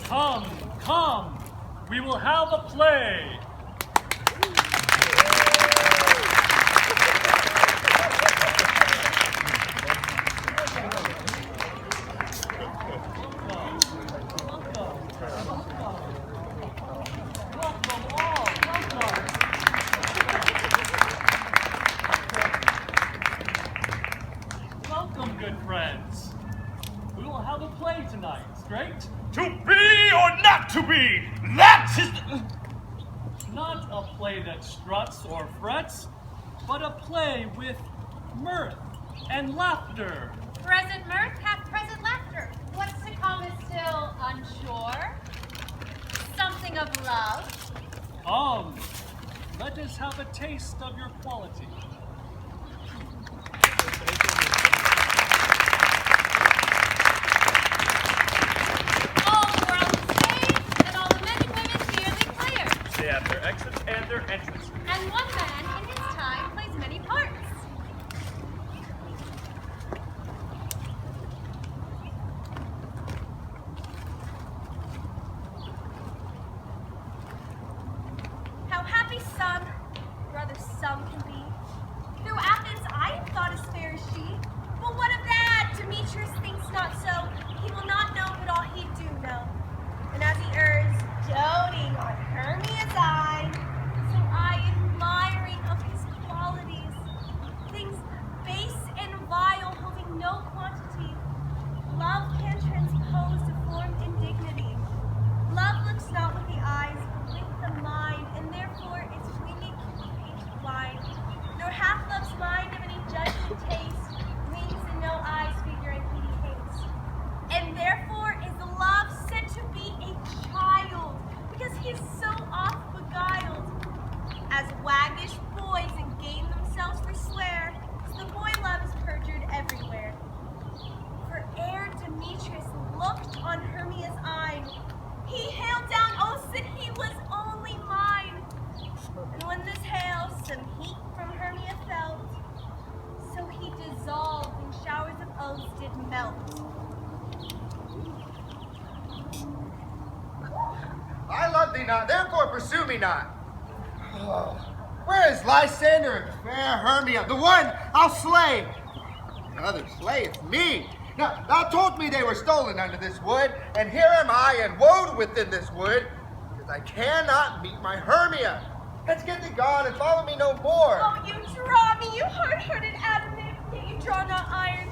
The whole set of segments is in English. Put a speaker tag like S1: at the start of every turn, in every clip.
S1: Come, come, we will have a play. Welcome, good friends. We will have a play tonight, straight?
S2: To be or not to be, that is
S1: Not a play that struts or frets, but a play with mirth and laughter.
S3: Present mirth hath present laughter. What's to come is still unsure. Something of love.
S1: Let us have a taste of your quality.
S3: All the world is saved, and all the men and women dearly players.
S2: they have their exits and their entrances.
S3: And one man in his time plays many parts. How happy some, rather some can be. Through Athens I am thought as fair as she. But what of that? Demetrius thinks not so. He will not know but all he do know. And as he errs, doting on Hermia's eye, so I admiring of his qualities, things base and vile holding no quantity. Love can transpose to form and dignity. Love looks not with the eyes, but with the mind, and therefore its winged page blind. Nor hath love's mind of any judgment taste, wings and no eyes, figure and pity hates. And therefore is love said to be a child, because he is so oft beguiled. As waggish boys engage themselves forswear, so the boy love is perjured everywhere. For ere Demetrius looked on Hermia's eye, he hailed down oaths that he was only mine. And when this hail some heat from Hermia felt, so he dissolved in showers of oaths did melt.
S4: I love thee not, therefore pursue me not. Oh, where is Lysander and fair Hermia, the one I'll slay? The other slayeth me. Now, thou told me they were stolen under this wood, and here am I, and woe within this wood, because I cannot meet my Hermia. Let's get thee gone and follow me no more.
S3: Oh, you draw me, you hard-hearted adamant, yet you draw not iron.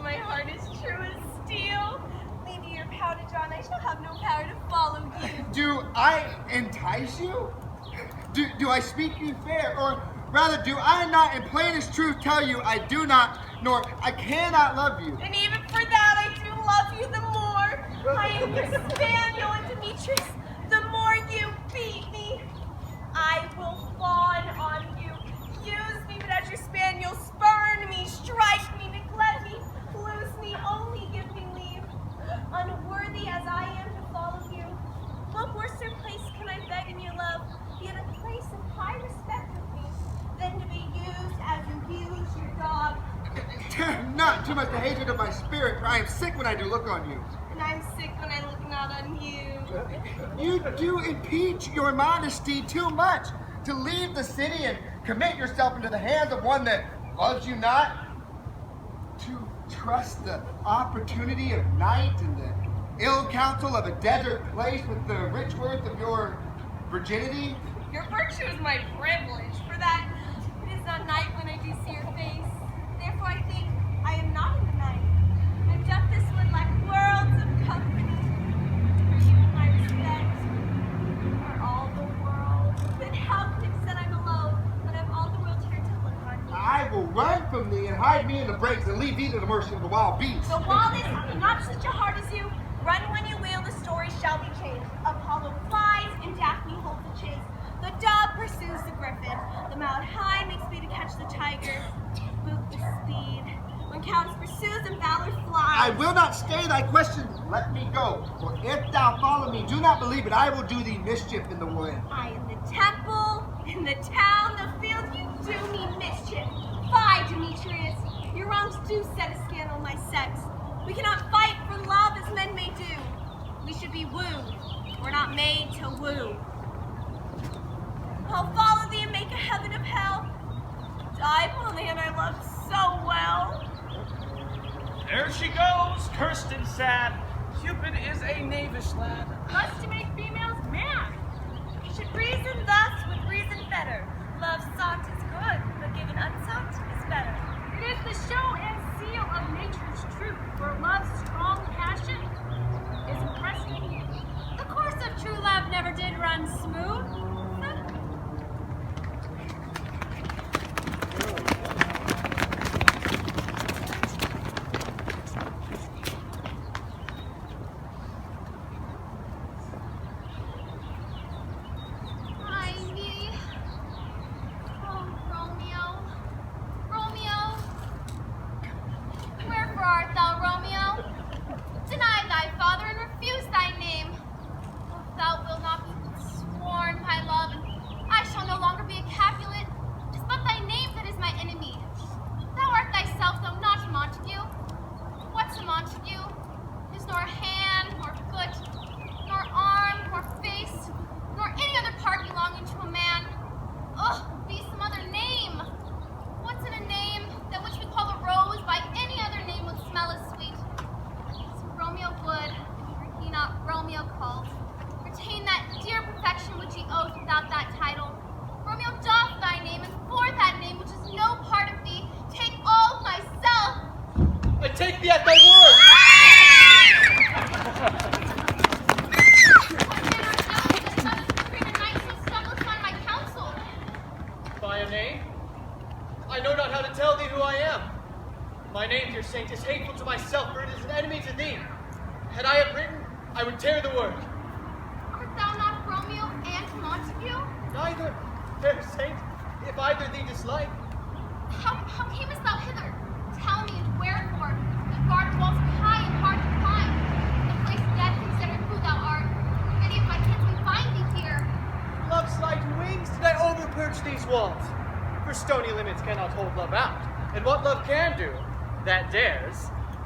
S3: My heart is true as steel. Leave me your poundage on, I shall have no power to follow you.
S4: Do I entice you? Do I speak you fair? Or rather, do I not in plainest truth tell you I do not, nor I cannot love you?
S3: And even for that I do love you the more. I am your spaniel, and Demetrius, the more you beat me, I will fawn on you. Use me, but as your spaniel, spurn me, strike me, neglect me, lose me, only give me leave. Unworthy as I am to follow you, what worse place can I beg in your love, yet a place of high respect with me, than to be used as you use your dog?
S4: Not too much the hatred of my spirit, for I am sick when I do look on you.
S3: And I'm sick when I look not on you.
S4: You do impeach your modesty too much to leave the city and commit yourself into the hands of one that loves you not, to trust the opportunity of night and the ill counsel of a desert place with the rich worth of your virginity.
S3: Your virtue is my privilege, for that it is not night when I do see your face. Therefore I think I am not in the night, and doth this would lack worlds of company. For you in my respect are all the world. Then how can it said I'm alone, when I've all the world here to look on me?
S4: I from thee, and hide me in the brakes, and leave thee to the mercy of the wild beasts.
S3: So while this is not such a heart as you, run when you will, the story shall be changed. Apollo flies, and Daphne holds the chase. The dove pursues the griffin. The Mount High makes speed to catch the tiger. Boot the speed. When Calais pursues and valor flies.
S4: I will not stay thy question. Let me go. For if thou follow me, do not believe it. I will do thee mischief in the wood.
S3: I in the temple, in the town, the field, you do me mischief. Fie, Demetrius. Your wrongs do set a scandal in my sex. We cannot fight for love as men may do. We should be wooed. We're not made to woo. I'll follow thee and make a heaven of hell. Die upon the hand I love so well.
S1: There she goes, cursed and sad. Cupid is a knavish lad.
S3: Lust to make females mad. Should reason thus with reason better. Love sought is good, but given unsought is better.
S5: It is the show and seal of nature's truth, for love's strong passion is impressed in you. The course of true love never did run smooth.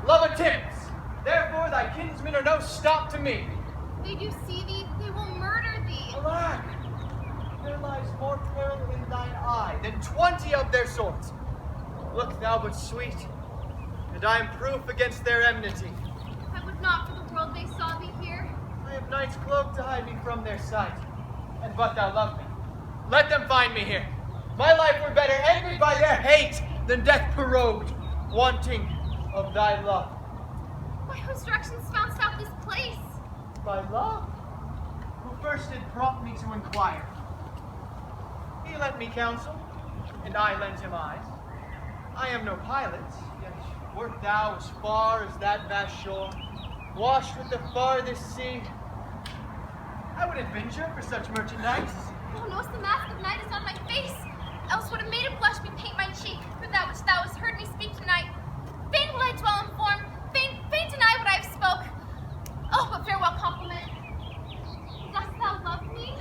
S6: Love attempts. Therefore thy kinsmen are no stop to me.
S3: They do see thee, they will murder thee.
S6: Alack, there lies more peril in thine eye than 20 of their sorts. Look thou but sweet, and I am proof against their enmity.
S3: I would not for the world they saw thee here.
S6: I have night's cloak to hide me from their sight. And but thou love me, let them find me here. My life were better ended by their hate than death prorogued, wanting of thy love.
S3: By whose directions foundst thou this place?
S6: By love, who first did prompt me to inquire. He lent me counsel, and I lent him eyes. I am no pilot, yet wert thou as far as that vast shore, washed with the farthest sea, I would adventure for such merchandise.
S3: Thou knowest the mask of night is on my face, else would have made it blush bepaint my cheek for that which thou hast heard me speak tonight. Fain will I dwell in form, fain deny what I have spoke. Oh, but farewell compliment. Dost thou love me?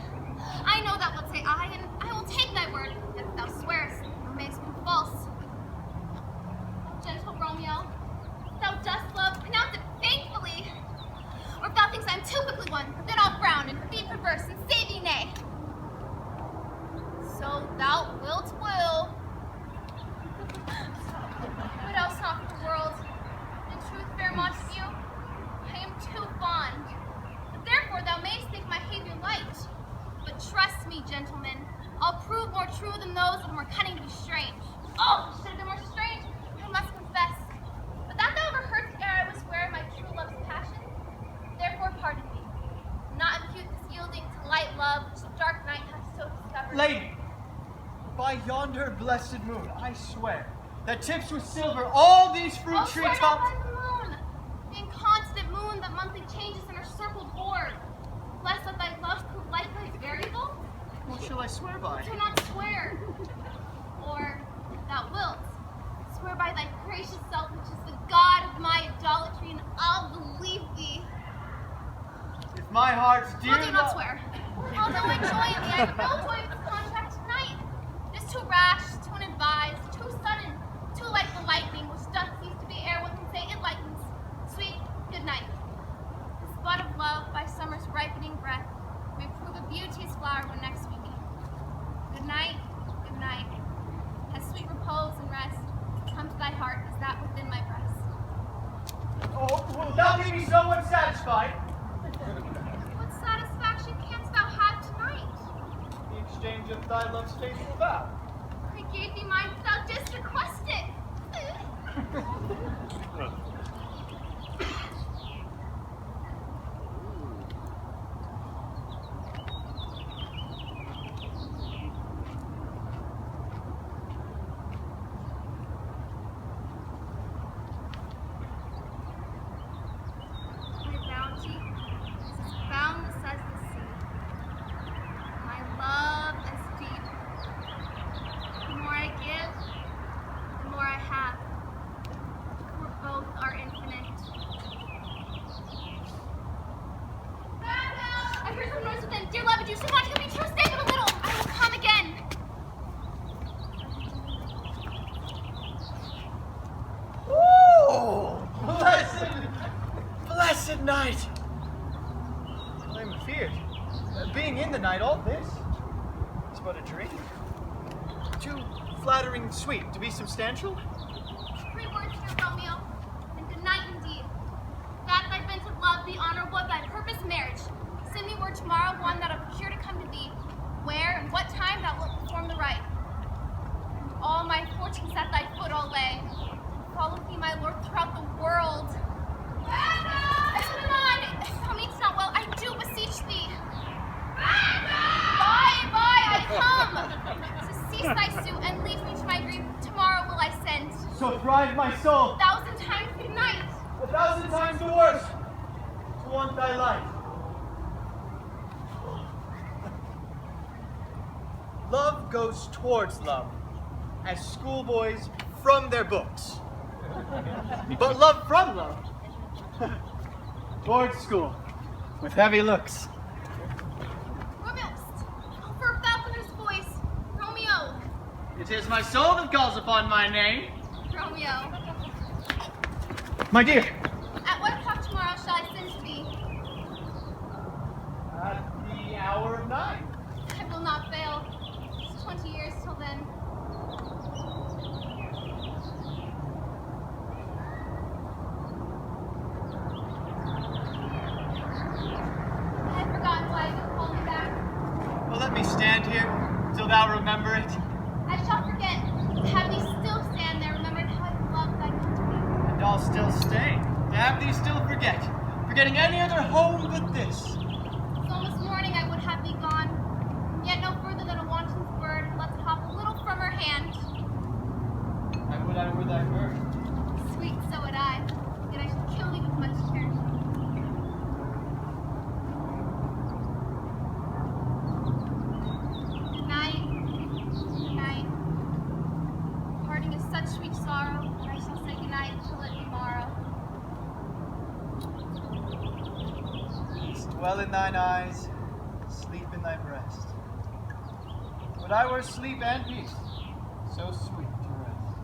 S3: I know thou wilt say aye, and I will take thy word, yet if thou swearest, thou mayst prove false. Oh, gentle Romeo, if thou dost love, pronounce it faithfully. Or if thou thinkst I am too quickly won, then I'll frown and be perverse and say thee nay. So thou wilt will. What else not for the world? In truth, fair Montague, I am too fond. But therefore thou mayst think my behavior light. But trust me, gentlemen, I'll prove more true than those that are more cunning to be strange. Oh, should have been more strange, I must confess. But that thou ever heard ere I was ware of my true love's passion, therefore pardon me. Not impute this yielding to light love which the dark night hath so discovered.
S6: Lady, by yonder blessed moon, I swear, that tips with silver all these fruit
S3: Oh,
S6: tree
S3: swear not
S6: tops.
S3: by the moon, the inconstant moon that monthly changes in her circled orb. Lest that thy love prove likewise variable,
S6: What shall I swear by?
S3: do not swear. Or, if thou wilt, swear by thy gracious self, which is the God of my idolatry, and I'll believe thee.
S6: If my heart's dear
S3: Well, do not
S6: love-
S3: swear. Although I joy in thee, I have no joy in this contract tonight. It is too rash, too unadvised, too sudden, too like the lightning, which doth cease to be ere one can say it lightens. Sweet, good night. This bud of love, by summer's ripening breath, may prove a beauteous flower when next we meet. Good night, good night. As sweet repose and rest come to thy heart as that within my breast.
S6: Oh, will thou leave me so unsatisfied?
S3: What satisfaction canst thou have tonight?
S6: The exchange of thy love's faithful vow.
S3: I gave thee mine, thou didst request it. My bounty is as boundless as the sea. My love is deep. The more I give, the more I have. For both are infinite. I hear some noise within. Dear love, do you still want to give me true? Stay but a little. I will come again.
S6: Oh, blessed night! I'm afeared. Being in the night, all this is but a dream. Too flattering and sweet to be substantial.
S3: 3 words, dear Romeo, and good night indeed. That thy bent of love be honorable of thy purpose marriage. Send me word tomorrow one that I procure to come to thee, where and what time thou wilt perform the rite. And all my fortunes at thy foot I'll lay. Follow thee, my lord, throughout the world. Come if thou mean'st not well, I do beseech thee. Bye, I come. So cease thy suit and leave me to my grief. Tomorrow will I send.
S6: So thrive my soul,
S3: 1,000 times good night.
S6: 1,000 times the worse, to want thy light. Love goes towards love, as schoolboys from their books. But love from love, towards school, with heavy looks.
S3: Romeo, for Falconer's voice. Romeo,
S6: It is my soul that calls upon my name.
S3: Romeo.
S6: My dear,
S3: At what o'clock tomorrow shall I send to thee?
S6: at the hour of 9.
S3: I will not fail. It's 20 years till then. I had forgotten why you called me back.
S6: Well, let me stand here till thou remember it.
S3: I shall forget. Have thee still stand there, remembering how I loved thy company.
S6: And I'll still stay, to have thee still forget, forgetting any other home but this.
S3: It's almost morning, I would have thee gone. Yet no further than a wanton's bird lets it hop a little from her hand.
S6: I would I were thy bird.
S3: Sweet, so would I. Yet I should kill thee with much cherishing. Good night. Good night. Parting is such sweet sorrow, that I shall say good night till it be morrow.
S6: Dwell in thine eyes, sleep in thy breast. Would I were sleep and peace, so sweet to rest.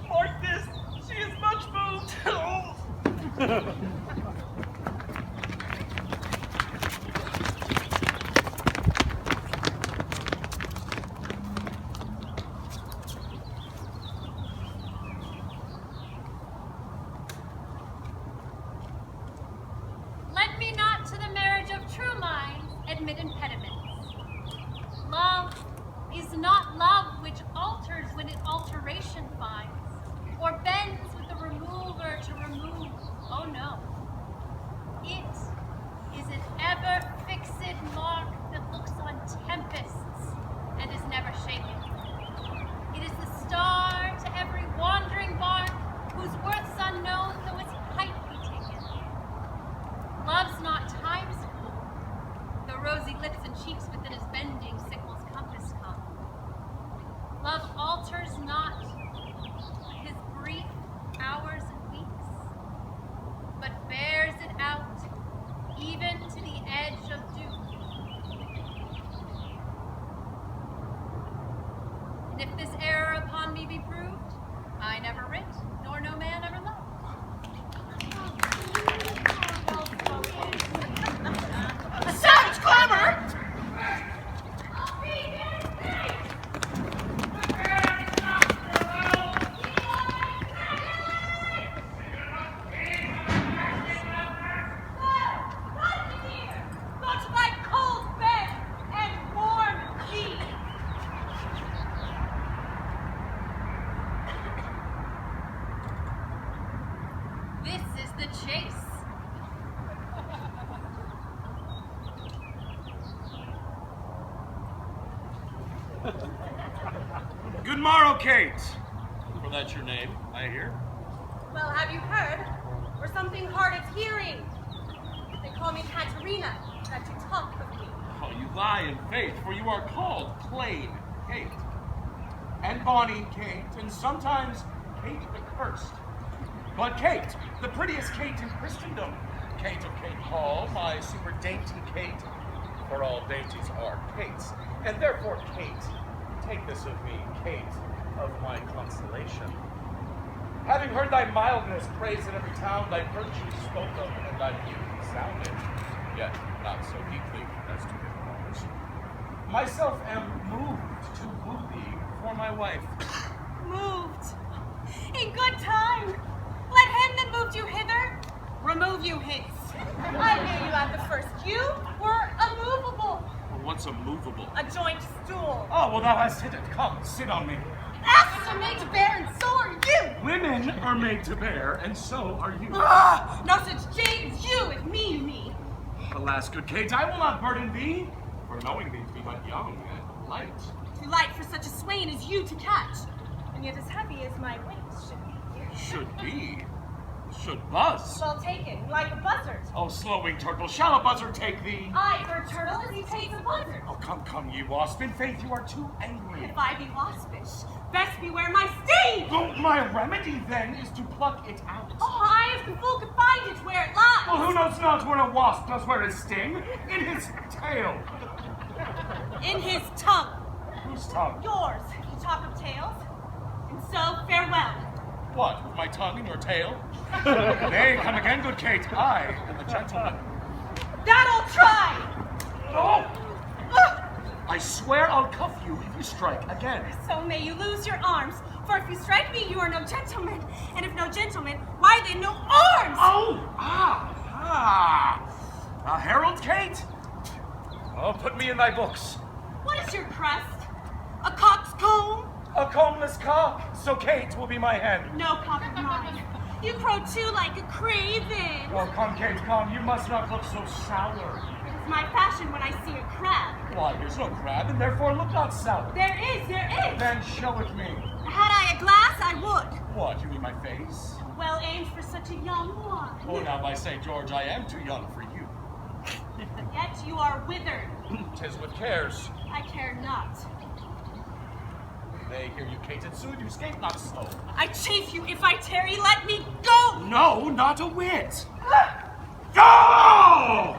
S1: Mark this! She is much moved!
S5: Let me not to the marriage of true minds admit impediments. Love is not love which restoration finds, or bends with the remover to remove. Oh no. It is an ever-fixed mark that looks on tempests and is never shaken. It is the star to every wandering bark whose worth's unknown though its height be taken. Love's not time's fool, though rosy lips and cheeks within his bending sickle's compass come. Love alters not his brief hours and weeks, but bears it out even to the edge of doom. And if this error upon me be proved, I never writ, nor no man ever loved.
S6: A savage clamor!
S5: Go to thy cold bed and warm thee. This is the chase.
S2: Good morrow, Kate. For that's your name, I hear.
S3: Well, have you heard? Or something hard of hearing. They call me Katerina, that you talk of me.
S2: Oh, you lie in faith, for you are called plain Kate. And bonny Kate, and sometimes Kate the Cursed. But Kate, the prettiest Kate in Christendom. Kate of Kate Hall, my super dainty Kate. For all dainties are Kates. And therefore, Kate, take this of me, Kate of my consolation. Having heard thy mildness praised in every town, thy virtue spoke of, and thy beauty sounded, yet not so deeply as to acknowledge. Myself am moved to woo thee for my wife.
S3: Moved. In good time. Let him that moved you hither remove you hence. I knew you at the first. You were immovable.
S2: Well, what's a movable?
S3: A joint stool.
S2: Oh, well, thou hast hit it. Come, sit on me.
S3: Asses are made to bear, and so are you.
S2: Women are made to bear, and so are you.
S3: Ah, no such jade as you with me.
S2: Alas, good Kate, I will not burden thee, for knowing thee to be but young and light.
S3: Too light for such a swain as you to catch, and yet as heavy as my weight should be.
S2: Should be. Should buzz.
S3: Well taken, like a buzzard.
S2: Oh, slow-winged turtle, shall a buzzard take thee?
S3: I for a turtle as he takes a buzzard.
S2: Oh, come, ye wasp. In faith, you are too angry.
S3: If I be waspish, best beware my sting.
S2: Well, my remedy, then, is to pluck it out.
S3: Oh, I, if the fool could find it where it lies.
S2: Well, who knows not where a wasp does wear his sting? In his tail.
S3: In his tongue.
S2: Whose tongue?
S3: Yours. You talk of tails. And so, farewell.
S2: What, with my tongue in your tail? Nay, come again, good Kate. I am a gentleman.
S3: That I'll try.
S2: Oh! I swear I'll cuff you if you strike again.
S3: So may you lose your arms. For if you strike me, you are no gentleman. And if no gentleman, why then no arms?
S2: Oh! A herald, Kate? Oh, put me in thy books.
S3: What is your crest? A cock's comb?
S2: A combless cock, so Kate will be my hen.
S3: No cock of mine. You crow too like a craven.
S2: Oh, come, Kate, come. You must not look so sour.
S3: It is my fashion when I see a crab.
S2: Why, here's no crab, and therefore look not sour.
S3: There is.
S2: Then show it me.
S3: Had I a glass, I would.
S2: What, you mean my face?
S3: Well aimed for such a young one.
S2: Oh, now by St. George, I am too young for you.
S3: Yet you are withered.
S2: 'Tis with cares.
S3: I care not.
S2: They hear you, Kate, and soon you escape not so.
S3: I chafe you if I tarry. Let me go.
S2: No, not a whit. Go!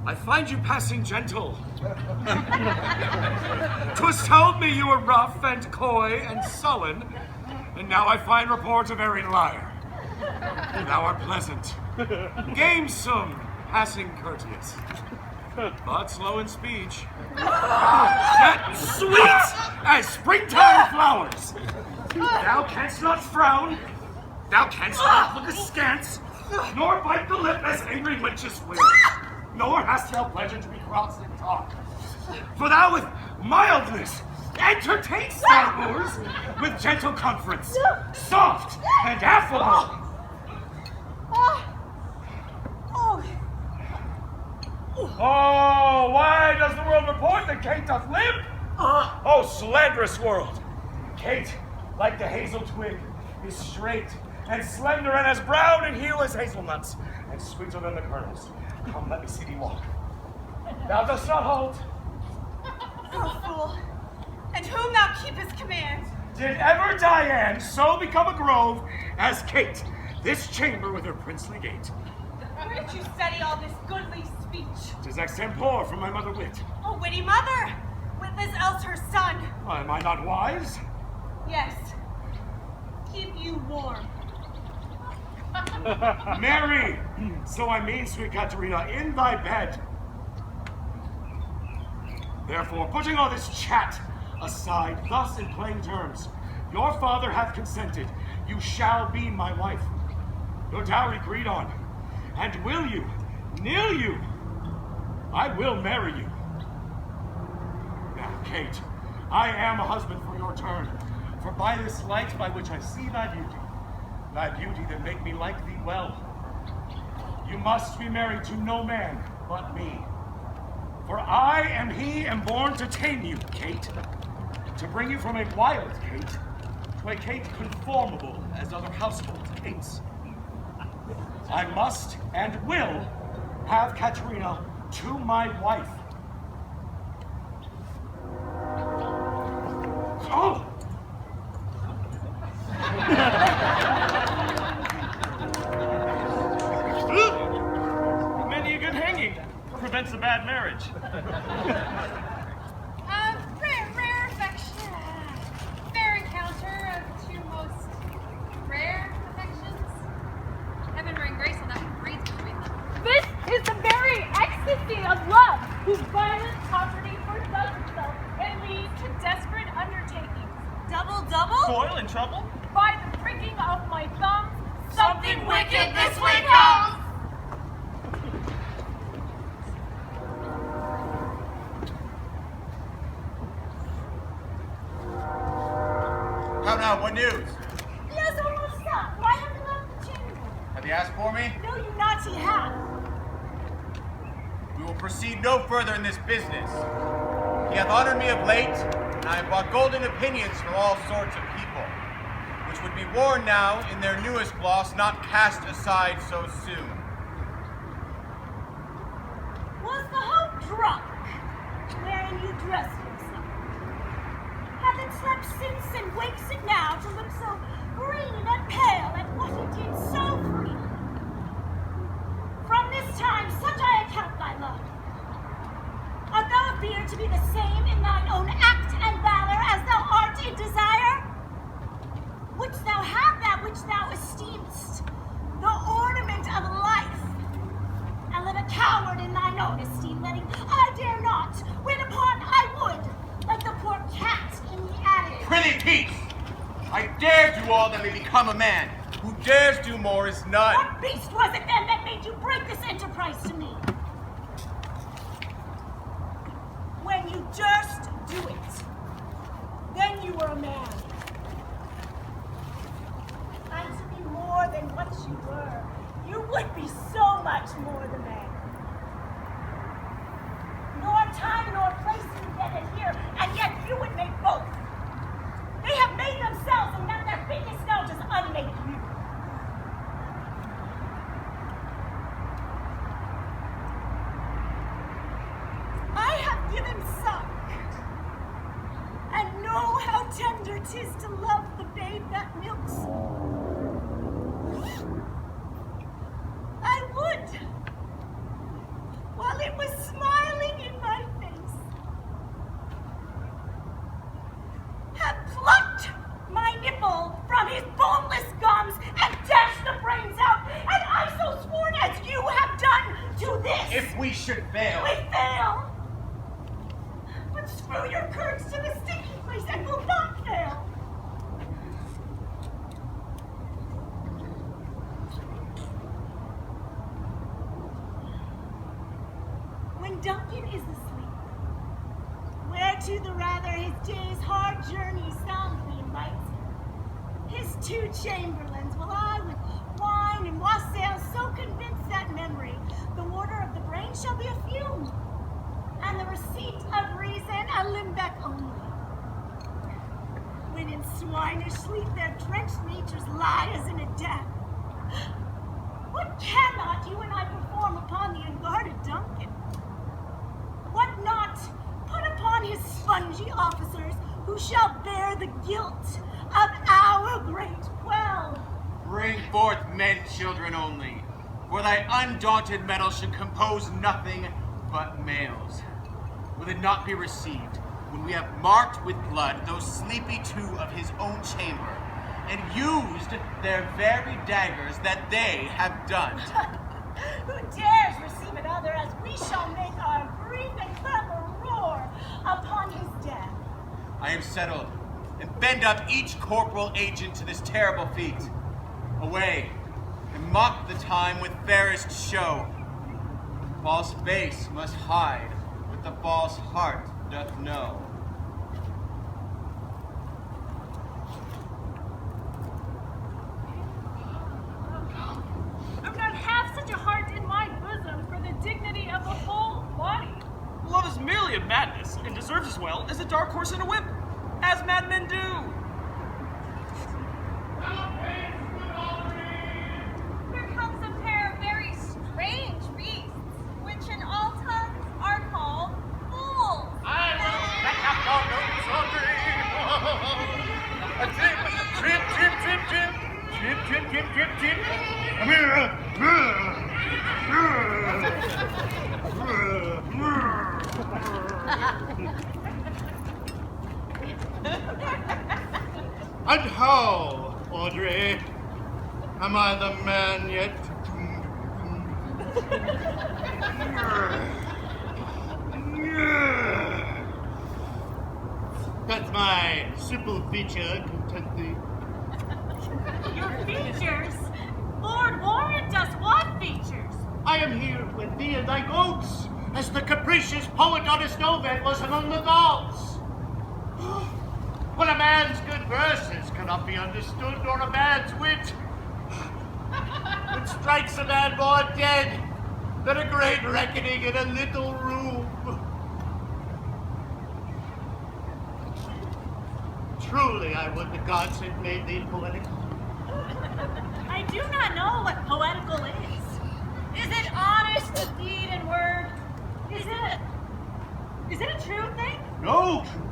S2: I find you passing gentle. 'Twas told me you were rough and coy and sullen, and now I find report a very liar. Thou art pleasant, gamesome, passing courteous, but slow in speech, yet sweet as springtime flowers. Thou canst not frown, thou canst not look askance, nor bite the lip as angry witches will, nor hast thou pleasure to be cross in talk. For thou with mildness entertainst thy wooers with gentle conference, soft and affable. Oh, why does the world report that Kate doth live? Oh, slanderous world! Kate, like the hazel twig, is straight and slender and as brown in hue as hazelnuts, and sweeter than the kernels. Come, let me see thee walk. Thou dost not hold.
S3: Oh, fool! And whom thou keepest command?
S2: Did ever Diane so become a grove as Kate, this chamber with her princely gate?
S3: Where did you study all this goodly speech?
S2: 'Tis extempore from my mother wit.
S3: A witty mother! Witless else her son.
S2: Am I not wise?
S3: Yes. Keep you warm.
S2: Mary, so I mean, sweet Katerina, in thy bed. Therefore, putting all this chat aside, thus in plain terms, your father hath consented, you shall be my wife. Your dowry agreed on, and will you, nill you, I will marry you. Now, Kate, I am a husband for your turn, for by this light by which I see thy beauty that make me like thee well, you must be married to no man but me. For I am he am born to tame you, Kate, to bring you from a wild Kate to a Kate conformable as other household Kates. I must and will have Katerina to my wife. Oh!
S1: Many a good hanging prevents a bad marriage.
S5: Rare affection. Fair encounter of two most rare affections. Heaven bring grace on that breathe between them.
S7: This is the very ecstasy of love, whose violent poverty fordoes itself and leads to desperate undertakings.
S3: Double?
S1: Toil and trouble?
S7: By the pricking of my thumb,
S3: Something wicked this way comes!
S4: How now, what news?
S7: Yes, almost up. Why have you left the chamber?
S4: Have you asked for me?
S7: No, you naughty hat.
S4: We will proceed no further in this business. He hath honored me of late, and I have brought golden opinions from all sorts of people, which would be worn now in their newest gloss, not cast aside so soon.
S7: Was the hope drunk, wherein you dressed yourself? Haven't slept since and wakes it now to look so green and pale at what he did so freely. From this time, such I account thy love. Art thou appeared to be the same in thine own act and valor as thou art in desire? Wouldst thou have that which thou esteemest, the ornament of life, and live a coward in thine own esteem, letting I dare not, when upon I would, like the poor cat in the attic.
S4: Prithee, peace! I dare do all that may become a man. Who dares do more is none.
S7: What beast was it then that made you break this enterprise to me? When you durst do it, then you were a man. And to be more than what you were, you would be so much more the man. Nor time nor place invented here, and yet you would make both. They have made themselves, and now their biggest now just unmake you. I have given suck, and know how tender 'tis to love the babe that milks. I would, while it was smiling in my face, have plucked my nipple from his boneless gums and dashed the brains out, and I so sworn as you have done to this.
S4: If we should fail.
S7: We fail! But screw your curds to the stinking place and we'll not fail! When Duncan is asleep, whereto the rather his day's hard journey soundly invites him. His 2 chamberlains will I with wine and wassail so convince that memory the water of the brain shall be a fume, and the receipt of reason a limbeck only. When in swinish sleep their drenched natures lie as in a death, what cannot you and I perform upon the unguarded Duncan? What not put upon his spongy officers who shall bear the guilt of our great quell?
S2: Bring forth men, children only, for thy undaunted metal should compose nothing but males. Will it not be received when we have marked with blood those sleepy 2 of his own chamber, and used their very daggers that they have done?
S7: Who dares receive another as we shall make our brief and clever roar upon his death?
S2: I am settled, and bend up each corporal agent to this terrible feat. Away, and mock the time with fairest show. False face must hide what the false heart doth know.
S5: I've not half such a heart in my bosom for the dignity of the whole body.
S1: Love is merely a madness, and deserves as well as a dark horse and a whip, as madmen do.
S3: Here comes a pair of very strange beasts, which in all tongues are called fools.
S4: And how, Audrey? Am I the man yet? Doth my simple feature content thee?
S7: Your features? Lord Warren does what features?
S4: I am here with thee and thy goats, as the capricious poet on his Ovid was among the gods. When a man's good verses cannot be understood, nor a man's wit, it strikes a man more dead than a great reckoning in a little room. Truly, I would the gods had made thee poetical.
S7: I do not know what poetical is. Is it honest of deed and word? Is it a true thing?
S4: No true.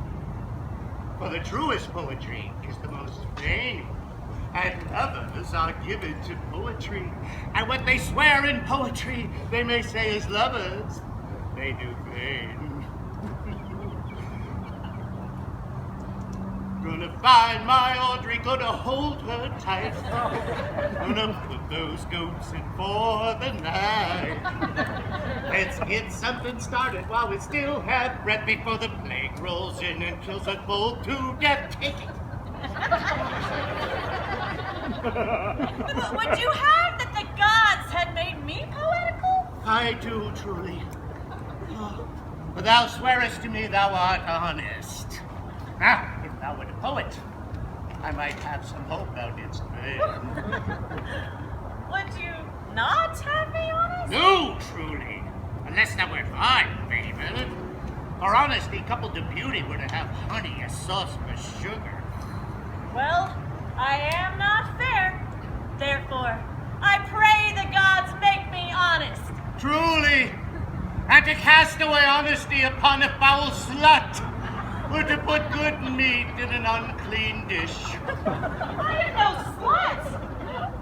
S4: For the truest poetry is the most vain, and lovers are given to poetry. And what they swear in poetry, they may say as lovers, they do vain. Gonna find my Audrey, gonna hold her tight. Gonna put those goats in for the night. Let's get something started while we still have breath before the plague rolls in and kills us both to death. Take it.
S7: Would you have that the gods had made me poetical?
S4: I do truly. But thou swearest to me thou art honest. Now, if thou wert a poet, I might have some hope thou didst fail.
S7: Would you not have me honest?
S4: No, truly. Unless thou wert fine, favored. For honesty coupled to beauty were to have honey as sauce for sugar.
S7: Well, I am not fair. Therefore, I pray the gods make me honest.
S4: Truly. And to cast away honesty upon a foul slut, or to put good meat in an unclean dish.
S7: I am no slut.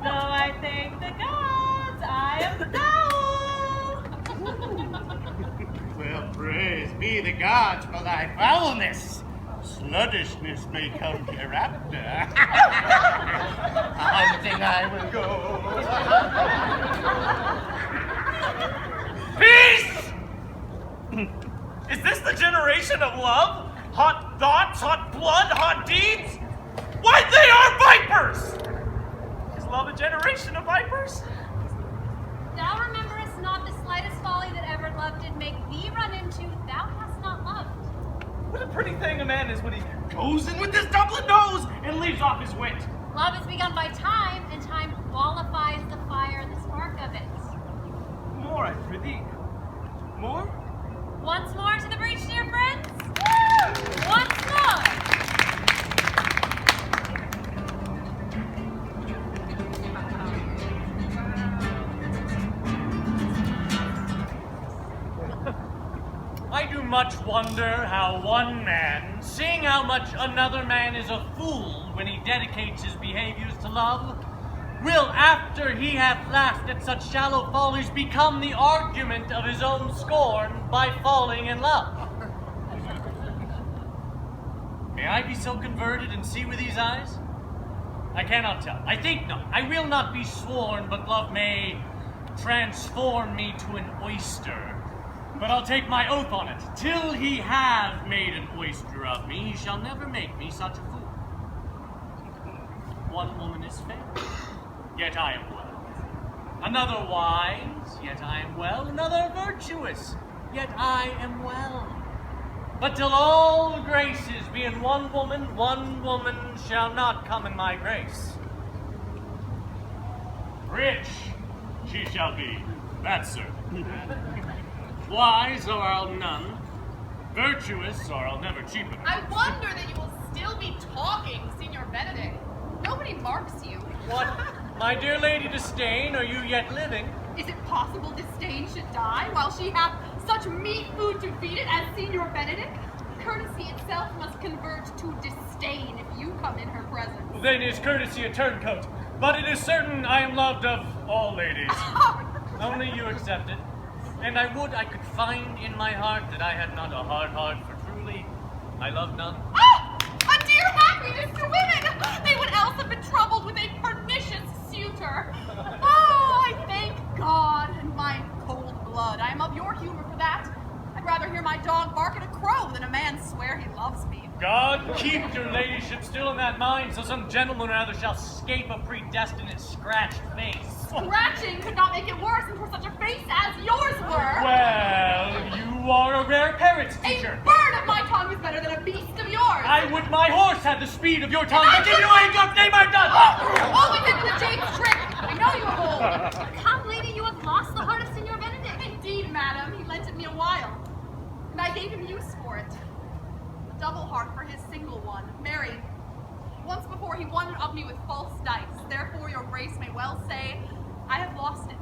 S7: Though I thank the gods, I am foul.
S4: Well, praise be the gods for thy foulness. Sluttishness may come hereafter. Hunting I will go.
S1: Peace! Is this the generation of love? Hot thoughts, hot blood, hot deeds? Why, they are vipers! Is love a generation of vipers?
S5: Thou rememberest not the slightest folly that ever love did make thee run into, thou hast not loved.
S1: What a pretty man is when he goes in with his doublet nose and leaves off his wit.
S5: Love is begun by time, and time qualifies the fire and the spark of it.
S1: More, I prithee. More?
S5: Once more to the breach, dear friends. Woo! Once more.
S1: I do much wonder how one man, seeing how much another man is a fool when he dedicates his behaviors to love, will, after he hath laughed at such shallow follies, become the argument of his own scorn by falling in love. May I be so converted and see with these eyes? I cannot tell. I think not. I will not be sworn, but love may transform me to an oyster. But I'll take my oath on it. Till he have made an oyster of me, he shall never make me such a fool. One woman is fair, yet I am well. Another wise, yet I am well. Another virtuous, yet I am well. But till all graces be in one woman shall not come in my grace. Rich she shall be, that's certain. Wise, or I'll none. Virtuous, or I'll never cheapen.
S8: I wonder that you will still be talking, Signor Benedict. Nobody marks you.
S1: What, my dear Lady Disdain, are you yet living?
S8: Is it possible Disdain should die while she hath such meat food to feed it as Signor Benedict? Courtesy itself must convert to disdain if you come in her presence.
S1: Then is courtesy a turncoat. But it is certain I am loved of all ladies. Only you accept it. And I would I could find in my heart that I had not a hard heart, for truly I love none.
S8: Ah! A dear happiness to women! They would else have been troubled with a pernicious suitor. Oh, I thank God and my cold blood. I am of your humor for that. I'd rather hear my dog bark at a crow than a man swear he loves me.
S1: God keep your ladyship still in that mind, so some gentleman or other shall scape a predestinate scratched face.
S8: Scratching could not make it worse than for such a face as yours were.
S1: Well, you are a rare parrot's teacher.
S8: A bird of my tongue is better than a beast of yours.
S1: I would my horse had the speed of your tongue, but give you a good name I've done.
S8: Always into the Jake's trick. I know you of old.
S5: Come, lady, you have lost the heart of Signor Benedict.
S8: Indeed, madam, he lent it me a while, and I gave him use for it. A double heart for his single one, married. Once before he won it of me with false dice. Therefore, your grace may well say, I have lost it.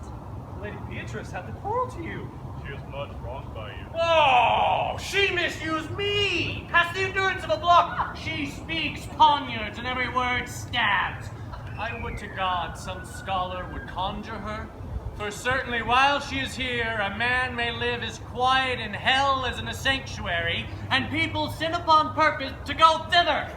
S1: Lady Beatrice had the quarrel to you.
S9: She is much wronged by you.
S1: Oh, she misused me! Past the endurance of a block. She speaks poniards, and every word stabs. I would to God some scholar would conjure her. For certainly while she is here, a man may live as quiet in hell as in a sanctuary, and people sin upon purpose to go thither.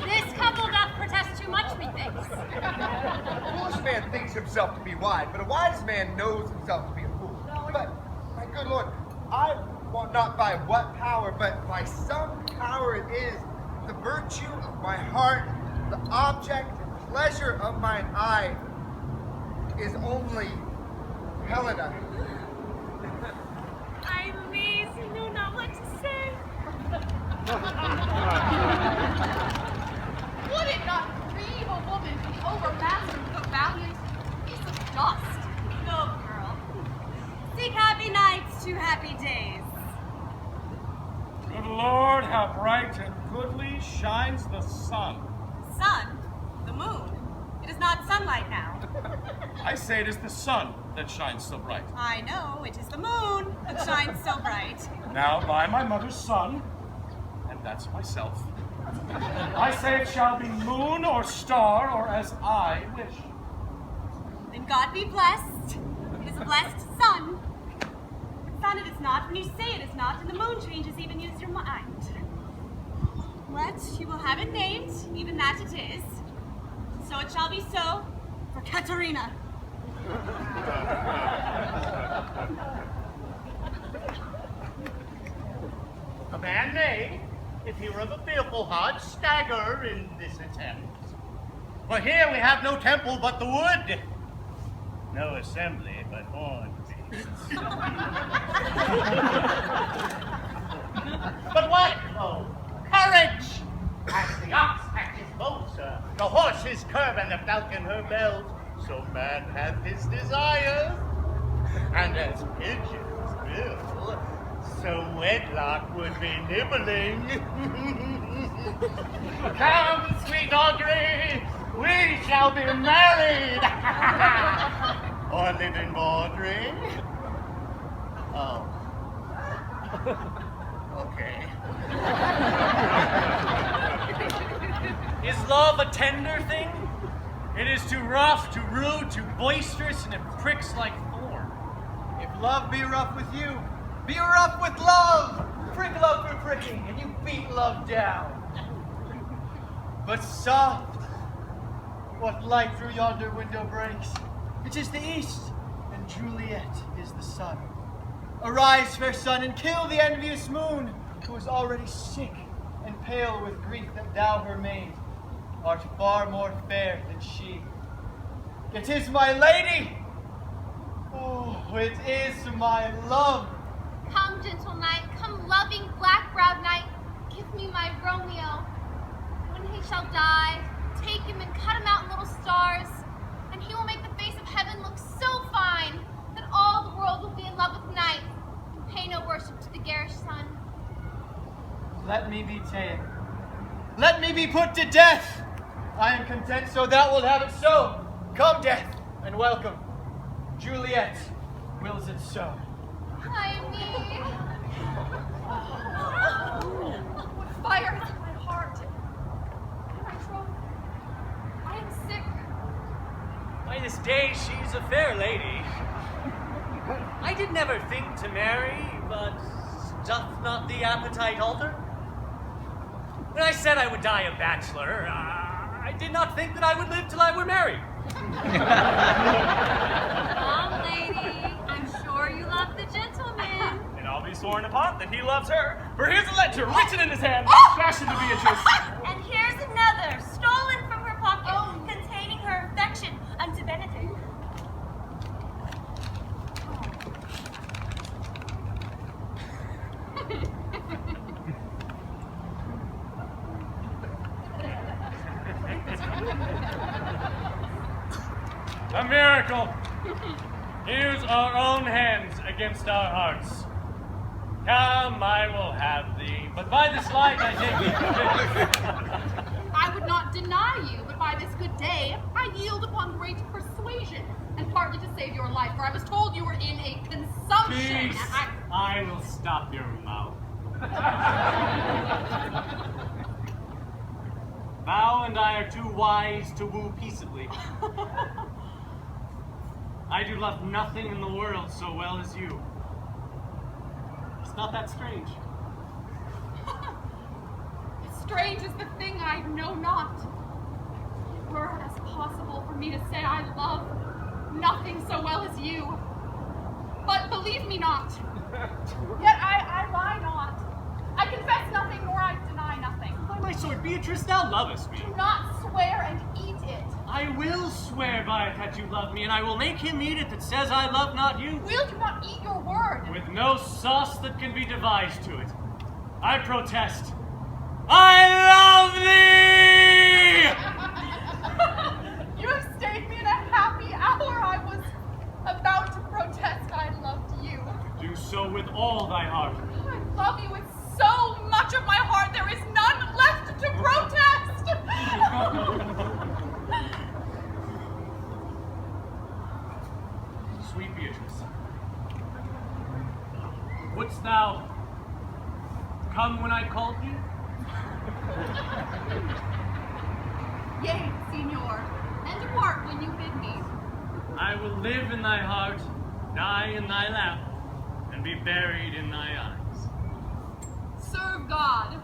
S5: This couple doth protest too much, methinks.
S4: A foolish man thinks himself to be wise, but a wise man knows himself to be a fool. But, my good lord, I want not by what power, but by some power it is, the virtue of my heart, the object and pleasure of mine eye, is only Helena.
S7: I lazy know not what to say.
S8: Would it not grieve a woman to be overmastered with a valiant piece of dust?
S7: Go, girl. Seek happy nights to happy days.
S2: Good Lord, how bright and goodly shines the sun.
S7: Sun? The moon? It is not sunlight now.
S2: I say it is the sun that shines so bright.
S7: I know, it is the moon that shines so bright.
S2: Now by my mother's son, and that's myself, I say it shall be moon or star or as I wish.
S7: Then God be blessed. It is a blessed sun. Sun it is not when you say it is not, and the moon changes even use your mind. What? You will have it named, even that it is. So it shall be so for Katerina.
S6: A man may, if he were of a fearful heart, stagger in this attempt. For here we have no temple but the wood, no assembly but horned beasts. But what? Oh, carriage!
S10: As the ox hath his bow, sir, the horse his curb, and the falcon her belt, so man hath his desires. And as pigeons will, so wedlock would be nibbling. Come, sweet Audrey, we shall be married. Or live in Baudry. Oh. Okay.
S1: Is love a tender thing? It is too rough, too rude, too boisterous, and it pricks like thorn.
S6: If love be rough with you, be rough with love. Prick love for pricking, and you beat love down. But soft, what light through yonder window breaks? It is the east, and Juliet is the sun. Arise, fair sun, and kill the envious moon, who is already sick and pale with grief that thou, her maid, art far more fair than she. It is my lady! Oh, it is my love!
S3: Come, gentle knight, come, loving black-browed knight, give me my Romeo. When he shall die, take him and cut him out in little stars, and he will make the face of heaven look so fine that all the world will be in love with night and pay no worship to the garish sun.
S6: Let me be ta'en. Let me be put to death. I am content, so thou wilt have it so. Come, death, and welcome. Juliet wills it so.
S3: I mean,
S8: What fire is in my heart? My troth, I am sick.
S1: By this day she's a fair lady. I did never think to marry, but doth not the appetite alter? When I said I would die a bachelor, I did not think that I would live till I were married.
S3: come, lady, I'm sure you love the gentleman.
S1: And I'll be sworn upon that he loves her, for here's a letter written in his hand, fashioned to Beatrice.
S3: And here's another, stolen from her pocket, containing her affection unto Benedict.
S1: A miracle. Use our own hands against our hearts. Come, I will have thee, but by this light I take
S8: I would not deny you, but by this good day, I yield upon great persuasion, and partly to save your life, for I was told you were in a consumption.
S1: Peace.
S8: and
S1: I will stop your mouth. Thou and I are too wise to woo peaceably. I do love nothing in the world so well as you. It's not that strange.
S8: Strange is the thing I know not. It were as possible for me to say I love nothing so well as you. But believe me not. Yet I lie not. I confess nothing, nor I deny nothing.
S1: By my sword, Beatrice, thou lovest me.
S8: Do not swear and eat it.
S1: I will swear by it that you love me, and I will make him eat it that says I love not you.
S8: Will you not eat your word?
S1: With no sauce that can be devised to it. I protest. I love thee!
S8: You have stayed me in a happy hour. I was about to protest I loved you.
S1: Do so with all thy heart.
S8: I love you with so much of my heart there is none left to protest.
S1: Sweet Beatrice, wouldst thou come when I called thee?
S8: Yea, Signor, and depart when you bid me.
S1: I will live in thy heart, die in thy lap, and be buried in thy eyes.
S8: Serve God,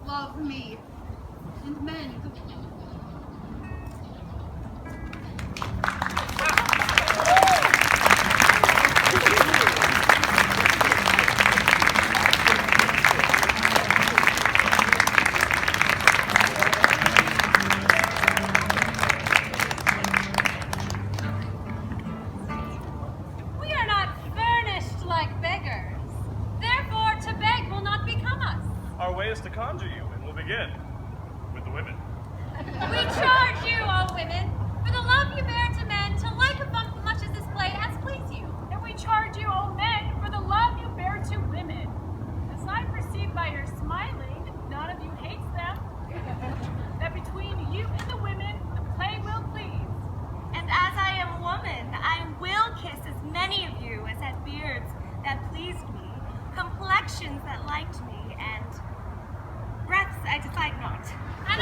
S8: love me, and mend.
S7: We are not furnished like beggars. Therefore, to beg will not become us.
S9: Our way is to conjure you in begin with the women.
S3: We charge you, O women, for the love you bear to men, to like among much as this play has pleased you.
S5: And we charge you, O men, for the love you bear to women. As I perceive by your smiling, none of you hates them. That between you and the women, the play will please.
S3: And as I am a woman, I will kiss as many of you as had beards that pleased me, complexions that liked me, and breaths I defied not.
S5: And